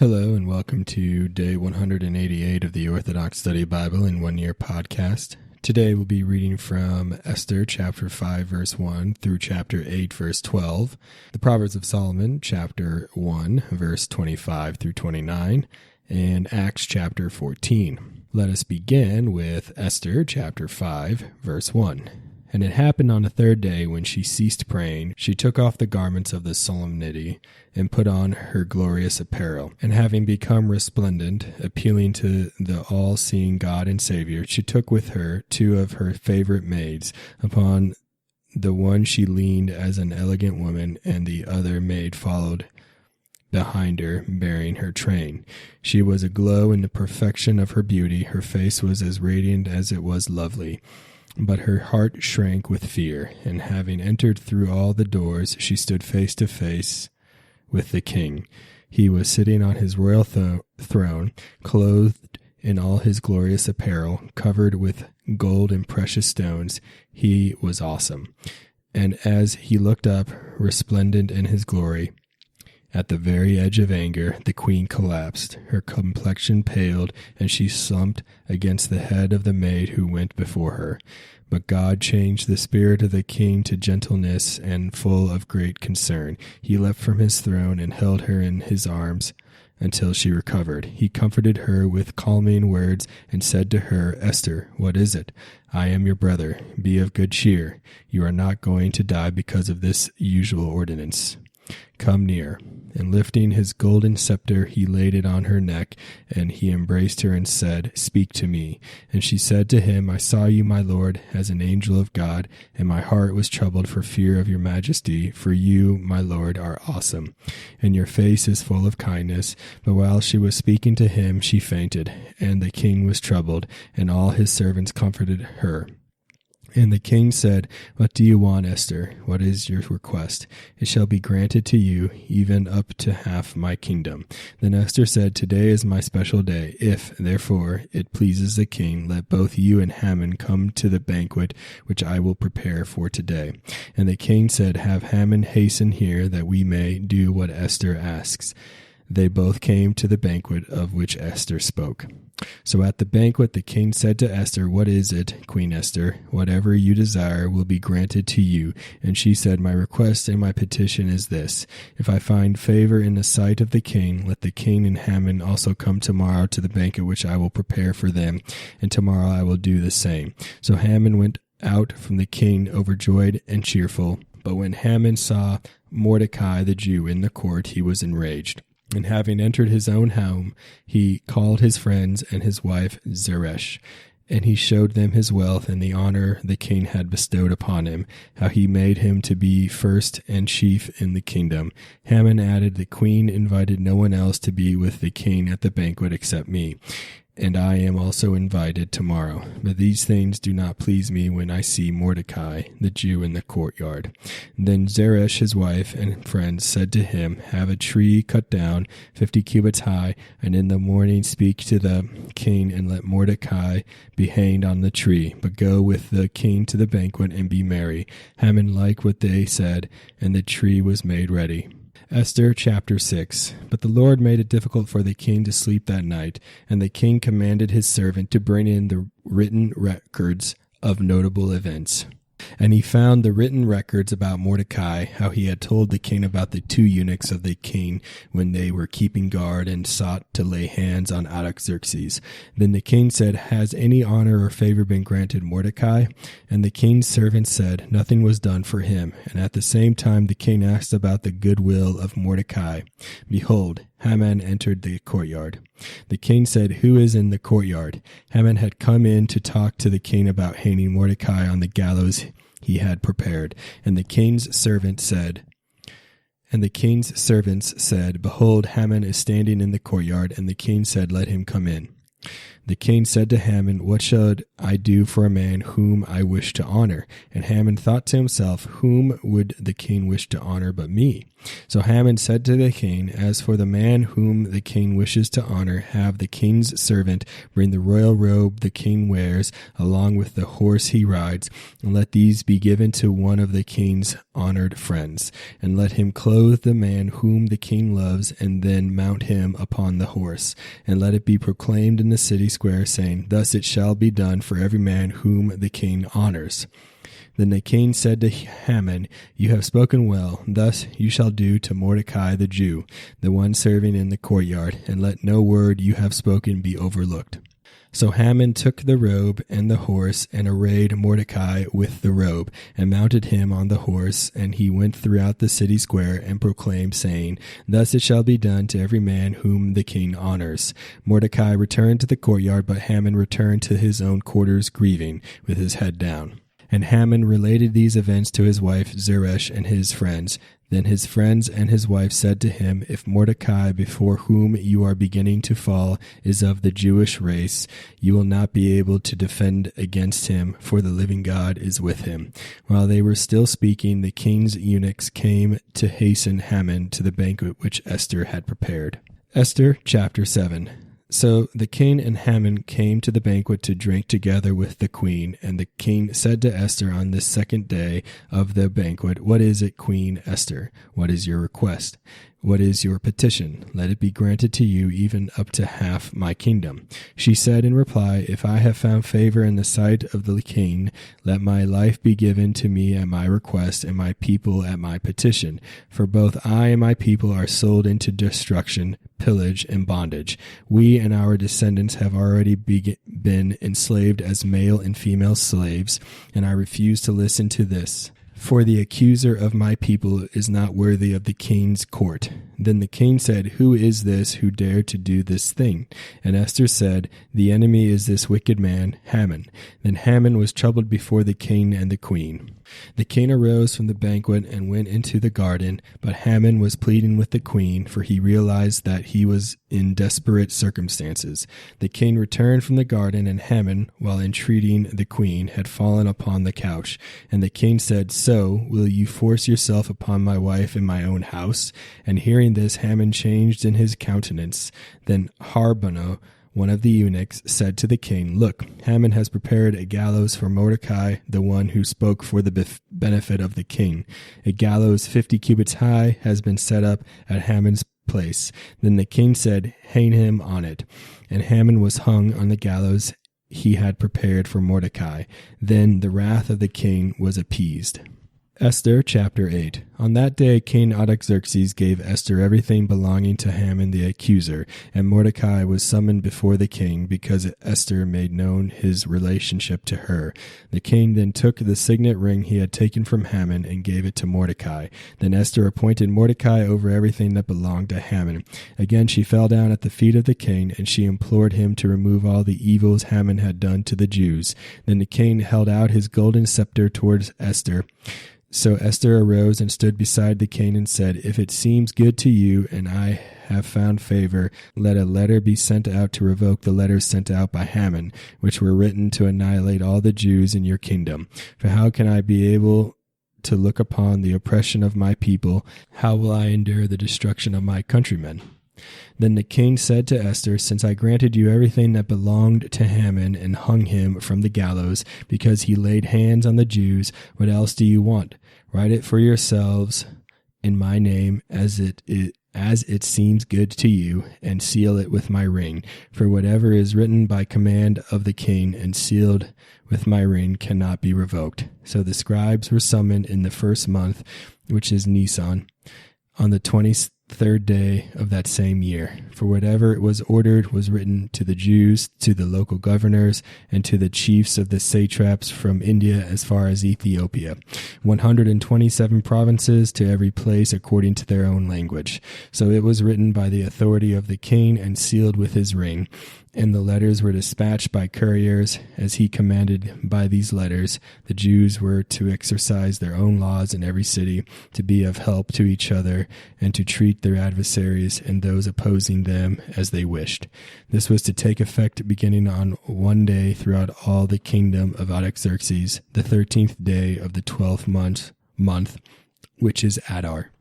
Hello and welcome to day 188 of the Orthodox Study Bible in 1 Year podcast. Today we'll be reading from Esther chapter 5 verse 1 through chapter 8 verse 12, the Proverbs of Solomon chapter 1 verse 25 through 29, and Acts chapter 14. Let us begin with Esther chapter 5 verse 1. And it happened on the third day, when she ceased praying, she took off the garments of the solemnity, and put on her glorious apparel. And having become resplendent, appealing to the all-seeing God and Savior, she took with her 2 of her favorite maids. Upon the one she leaned as an elegant woman, and the other maid followed behind her, bearing her train. She was aglow in the perfection of her beauty. Her face was as radiant as it was lovely. But her heart shrank with fear, and having entered through all the doors, she stood face to face with the king. He was sitting on his royal throne, clothed in all his glorious apparel, covered with gold and precious stones. He was awesome. And as he looked up, resplendent in his glory, at the very edge of anger, the queen collapsed. Her complexion paled, and she slumped against the head of the maid who went before her. But God changed the spirit of the king to gentleness, and full of great concern, he leapt from his throne and held her in his arms until she recovered. He comforted her with calming words and said to her, "Esther, what is it? I am your brother. Be of good cheer. You are not going to die because of this usual ordinance. Come near." And lifting his golden scepter, he laid it on her neck, and he embraced her and said, "Speak to me." And she said to him, "I saw you, my lord, as an angel of God, and my heart was troubled for fear of your majesty, for you, my lord, are awesome, and your face is full of kindness." But while she was speaking to him, she fainted, and the king was troubled, and all his servants comforted her. And the king said, "What do you want, Esther? What is your request? It shall be granted to you, even up to half my kingdom." Then Esther said, "Today is my special day. If, therefore, it pleases the king, let both you and Haman come to the banquet which I will prepare for today." And the king said, "Have Haman hasten here, that we may do what Esther asks." They both came to the banquet of which Esther spoke. So at the banquet the king said to Esther, "What is it, Queen Esther? Whatever you desire will be granted to you." And she said, "My request and my petition is this: if I find favor in the sight of the king, let the king and Haman also come tomorrow to the banquet which I will prepare for them, and tomorrow I will do the same." So Haman went out from the king overjoyed and cheerful. But when Haman saw Mordecai the Jew in the court, he was enraged. And having entered his own home, he called his friends and his wife Zeresh, and he showed them his wealth and the honor the king had bestowed upon him, how he made him to be first and chief in the kingdom. Haman added, "The queen invited no one else to be with the king at the banquet except me, and I am also invited tomorrow. But these things do not please me when I see Mordecai, the Jew, in the courtyard." Then Zeresh, his wife, and friends said to him, "Have a tree cut down 50 cubits high, and in the morning speak to the king, and let Mordecai be hanged on the tree. But go with the king to the banquet and be merry." Haman liked what they said, and the tree was made ready. Esther chapter 6. But the Lord made it difficult for the king to sleep that night, and the king commanded his servant to bring in the written records of notable events. And he found the written records about Mordecai, how he had told the king about the 2 eunuchs of the king when they were keeping guard and sought to lay hands on Artaxerxes. Then the king said, "Has any honor or favor been granted Mordecai?" And the king's servant said, "Nothing was done for him." And at the same time the king asked about the goodwill of Mordecai. Behold, Haman entered the courtyard. The king said, "Who is in the courtyard?" Haman had come in to talk to the king about hanging Mordecai on the gallows he had prepared. And the king's servants said, "Behold, Haman is standing in the courtyard." And the king said, "Let him come in." The king said to Haman, "What shall I do for a man whom I wish to honor?" And Haman thought to himself, "Whom would the king wish to honor but me?" So Haman said to the king, "As for the man whom the king wishes to honor, have the king's servant bring the royal robe the king wears, along with the horse he rides, and let these be given to one of the king's honored friends. And let him clothe the man whom the king loves, and then mount him upon the horse. And let it be proclaimed in the city square, saying, 'Thus it shall be done for every man whom the king honors.'" Then the king said to Haman, "You have spoken well. Thus you shall do to Mordecai the Jew, the one serving in the courtyard, and let no word you have spoken be overlooked." So Haman took the robe and the horse, and arrayed Mordecai with the robe, and mounted him on the horse, and he went throughout the city square, and proclaimed, saying, "Thus it shall be done to every man whom the king honors." Mordecai returned to the courtyard, but Haman returned to his own quarters grieving, with his head down. And Haman related these events to his wife Zeresh and his friends. Then his friends and his wife said to him, "If Mordecai, before whom you are beginning to fall, is of the Jewish race, you will not be able to defend against him, for the living God is with him." While they were still speaking, the king's eunuchs came to hasten Haman to the banquet which Esther had prepared. Esther chapter 7. So the king and Haman came to the banquet to drink together with the queen. And the king said to Esther on this second day of the banquet, "What is it, Queen Esther? What is your request? What is your petition? Let it be granted to you, even up to half my kingdom." She said in reply, "If I have found favor in the sight of the king, let my life be given to me at my request, and my people at my petition. For both I and my people are sold into destruction, pillage, and bondage. We and our descendants have already been enslaved as male and female slaves, and I refuse to listen to this. For the accuser of my people is not worthy of the king's court." Then the king said, "Who is this who dared to do this thing?" And Esther said, "The enemy is this wicked man, Haman." Then Haman was troubled before the king and the queen. The king arose from the banquet and went into the garden, but Haman was pleading with the queen, for he realized that he was in desperate circumstances. The king returned from the garden, and Haman, while entreating the queen, had fallen upon the couch. And the king said, "So, will you force yourself upon my wife in my own house?" And hearing this, Haman changed in his countenance. Then Harbonah, one of the eunuchs, said to the king, "Look, Haman has prepared a gallows for Mordecai, the one who spoke for the benefit of the king. A gallows 50 cubits high has been set up at Haman's place." Then the king said, "Hang him on it." And Haman was hung on the gallows he had prepared for Mordecai. Then the wrath of the king was appeased. Esther chapter 8. On that day King Artaxerxes gave Esther everything belonging to Haman the accuser, and Mordecai was summoned before the king, because Esther made known his relationship to her. The king then took the signet ring he had taken from Haman and gave it to Mordecai. Then Esther appointed Mordecai over everything that belonged to Haman. Again she fell down at the feet of the king, and she implored him to remove all the evils Haman had done to the Jews. Then the king held out his golden scepter towards Esther. So Esther arose and stood beside the king and said, "If it seems good to you, and I have found favor, let a letter be sent out to revoke the letters sent out by Haman, which were written to annihilate all the Jews in your kingdom. For how can I be able to look upon the oppression of my people? How will I endure the destruction of my countrymen?" Then the king said to Esther, "Since I granted you everything that belonged to Haman and hung him from the gallows because he laid hands on the Jews, what else do you want? Write it for yourselves in my name as it seems good to you, and seal it with my ring. For whatever is written by command of the king and sealed with my ring cannot be revoked." So the scribes were summoned in the first month, which is Nisan, on the 23rd day of that same year. For whatever was ordered was written to the Jews, to the local governors, and to the chiefs of the satraps from India as far as Ethiopia, 127 provinces, to every place according to their own language. So it was written by the authority of the king and sealed with his ring. And the letters were dispatched by couriers, as he commanded. By these letters, the Jews were to exercise their own laws in every city, to be of help to each other, and to treat their adversaries and those opposing them as they wished. This was to take effect beginning on one day throughout all the kingdom of Artaxerxes, the 13th day of the 12th month, which is Adar.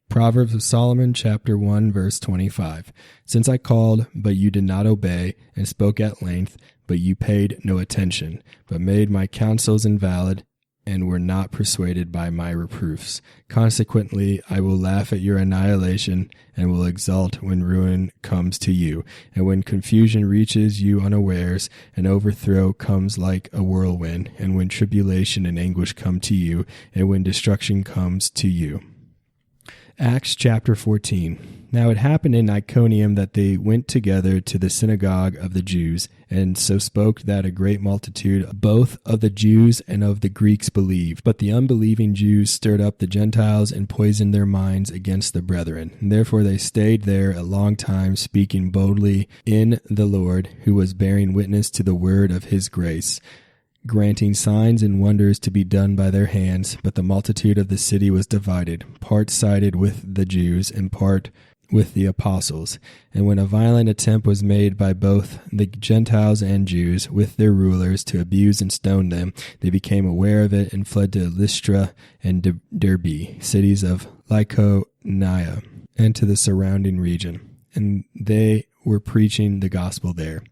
Proverbs of Solomon, chapter 1, verse 25. Since I called, but you did not obey, and spoke at length, but you paid no attention, but made my counsels invalid, and were not persuaded by my reproofs. Consequently, I will laugh at your annihilation, and will exult when ruin comes to you, and when confusion reaches you unawares, and overthrow comes like a whirlwind, and when tribulation and anguish come to you, and when destruction comes to you. Acts chapter 14. Now it happened in Iconium that they went together to the synagogue of the Jews, and so spoke that a great multitude both of the Jews and of the Greeks believed. But the unbelieving Jews stirred up the Gentiles and poisoned their minds against the brethren. And therefore they stayed there a long time, speaking boldly in the Lord, who was bearing witness to the word of his grace, granting signs and wonders to be done by their hands. But the multitude of the city was divided, part sided with the Jews and part with the apostles. And when a violent attempt was made by both the Gentiles and Jews with their rulers to abuse and stone them, they became aware of it and fled to Lystra and Derbe, cities of Lycaonia, and to the surrounding region. And they were preaching the gospel there.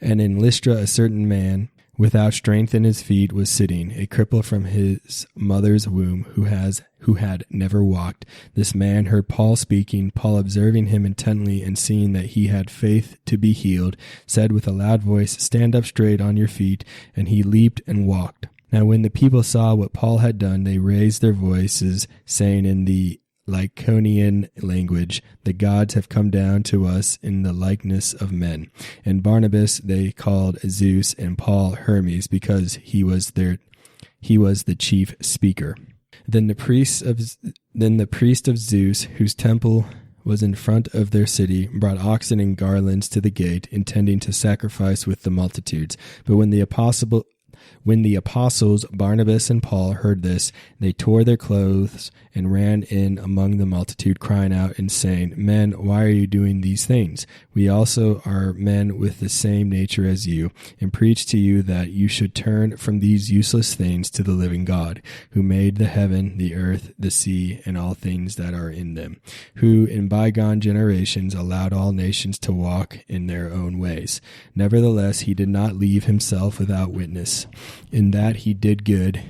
And in Lystra a certain man, without strength in his feet, was sitting, a cripple from his mother's womb, who had never walked. This man heard Paul speaking. Paul, observing him intently and seeing that he had faith to be healed, said with a loud voice, "Stand up straight on your feet." And he leaped and walked. Now when the people saw what Paul had done, they raised their voices, saying in the Lycaonian language, "The gods have come down to us in the likeness of men." And Barnabas they called Zeus, and Paul Hermes, because he was the chief speaker. Then the priest of Zeus, whose temple was in front of their city, brought oxen and garlands to the gate, intending to sacrifice with the multitudes. But when the apostles Barnabas and Paul heard this, they tore their clothes and ran in among the multitude, crying out and saying, "Men, why are you doing these things? We also are men with the same nature as you, and preach to you that you should turn from these useless things to the living God, who made the heaven, the earth, the sea, and all things that are in them, who in bygone generations allowed all nations to walk in their own ways. Nevertheless, he did not leave himself without witness, in that he did good,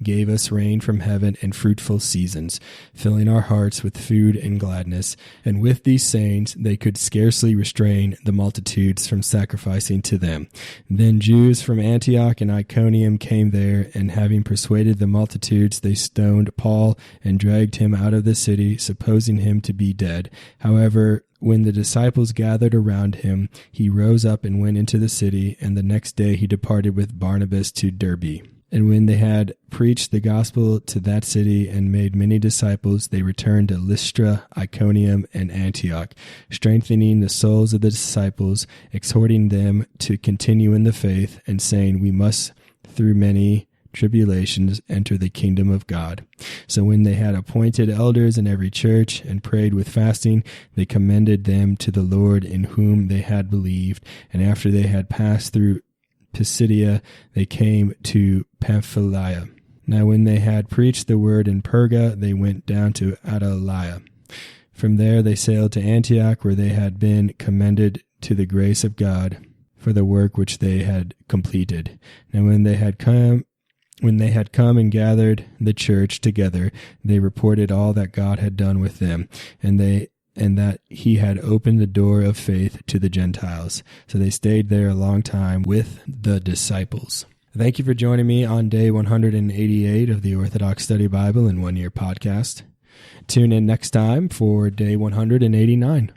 gave us rain from heaven and fruitful seasons, filling our hearts with food and gladness." And with these sayings they could scarcely restrain the multitudes from sacrificing to them. Then Jews from Antioch and Iconium came there, and having persuaded the multitudes, they stoned Paul and dragged him out of the city, supposing him to be dead. However, when the disciples gathered around him, he rose up and went into the city, and the next day he departed with Barnabas to Derbe. And when they had preached the gospel to that city and made many disciples, they returned to Lystra, Iconium, and Antioch, strengthening the souls of the disciples, exhorting them to continue in the faith, and saying, "We must, through many tribulations, enter the kingdom of God." So when they had appointed elders in every church and prayed with fasting, they commended them to the Lord, in whom they had believed. And after they had passed through Pisidia, they came to Pamphylia. Now when they had preached the word in Perga, they went down to Attalia. From there they sailed to Antioch, where they had been commended to the grace of God for the work which they had completed. Now when they had come and gathered the church together, they reported all that God had done with them, and that he had opened the door of faith to the Gentiles. So they stayed there a long time with the disciples. Thank you for joining me on day 188 of the Orthodox Study Bible in 1 Year podcast. Tune in next time for day 189.